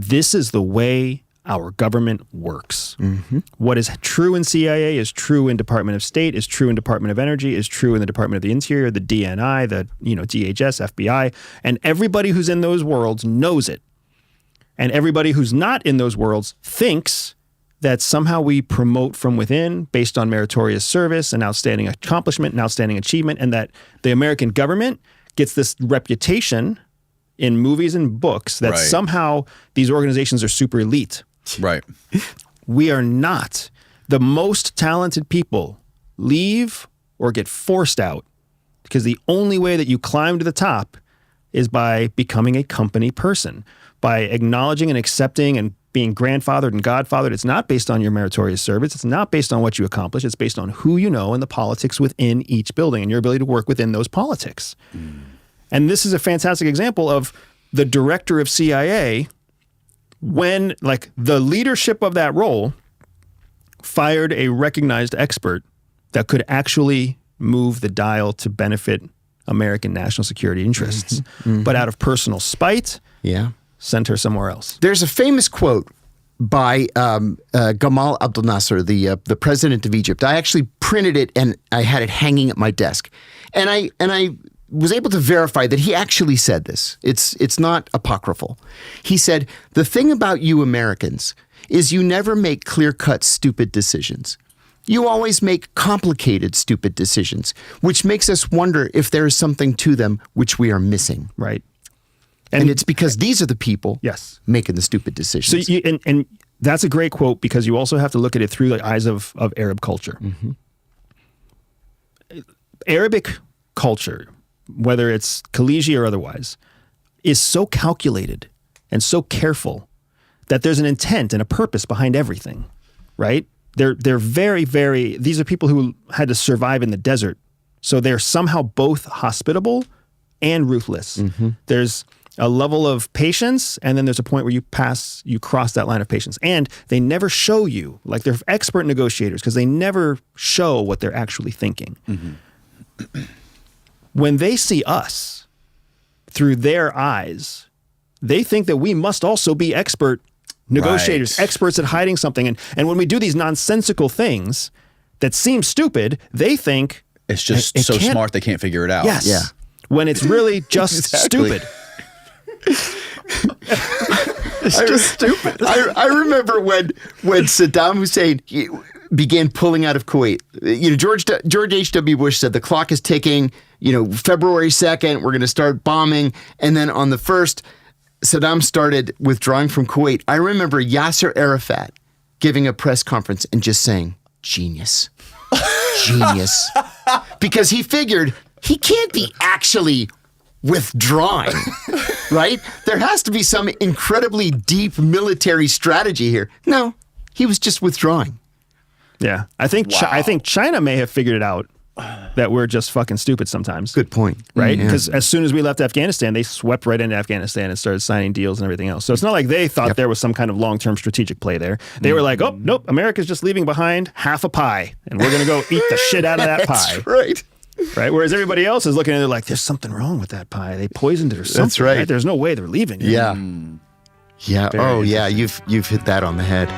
this is the way our government works. What is true in CIA is true in Department of State, is true in Department of Energy, is true in the Department of the Interior, the DNI, the DHS, FBI, and everybody who's in those worlds knows it. And everybody who's not in those worlds thinks that somehow we promote from within based on meritorious service and outstanding accomplishment and outstanding achievement, and that the American government gets this reputation in movies and books that somehow these organizations are super elite. Right. We are not. The most talented people leave or get forced out because the only way that you climb to the top is by becoming a company person, by acknowledging and accepting and being grandfathered and godfathered. It's not based on your meritorious service. It's not based on what you accomplish. It's based on who you know and the politics within each building and your ability to work within those politics. And this is a fantastic example of the director of CIA when, like, the leadership of that role fired a recognized expert that could actually move the dial to benefit American national security interests. But out of personal spite, sent her somewhere else. There's a famous quote by Gamal Abdel Nasser, the president of Egypt. I actually printed it and I had it hanging at my desk. And I was able to verify that he actually said this. It's not apocryphal. He said, "The thing about you Americans is you never make clear-cut stupid decisions. You always make complicated stupid decisions, which makes us wonder if there is something to them which we are missing." Right. And it's because these are the people making the stupid decisions. So and that's a great quote, because you also have to look at it through the eyes of Arab culture. Arabic culture, whether it's Khaliji or otherwise, is so calculated and so careful that there's an intent and a purpose behind everything, right? They're very, very, these are people who had to survive in the desert. So they're somehow both hospitable and ruthless. There's a level of patience, and then there's a point where you cross that line of patience. And they never show you, like, they're expert negotiators because they never show what they're actually thinking. When they see us through their eyes, they think that we must also be expert negotiators, experts at hiding something. And when we do these nonsensical things that seem stupid, they think it's just so smart they can't figure it out. Yes. Yeah. When it's really just stupid. It's just stupid. I remember when Saddam Hussein began pulling out of Kuwait. George H.W. Bush said the clock is ticking. February 2nd, we're going to start bombing. And then on the 1st, Saddam started withdrawing from Kuwait. I remember Yasser Arafat giving a press conference and just saying, "Genius. Genius." Because he figured he can't be actually withdrawing, right? There has to be some incredibly deep military strategy here. No, he was just withdrawing. Yeah, I think China may have figured it out that we're just fucking stupid sometimes. Good point. Right? Because as soon as we left Afghanistan, they swept right into Afghanistan and started signing deals and everything else. So it's not like they thought there was some kind of long-term strategic play there. They were like, "Oh, nope, America's just leaving behind half a pie, and we're going to go eat the shit out of that pie." That's right. Right? Whereas everybody else is looking at it like, there's something wrong with that pie. They poisoned it or something. That's right. There's no way they're leaving it. Yeah. Yeah. Very You've hit that on the head.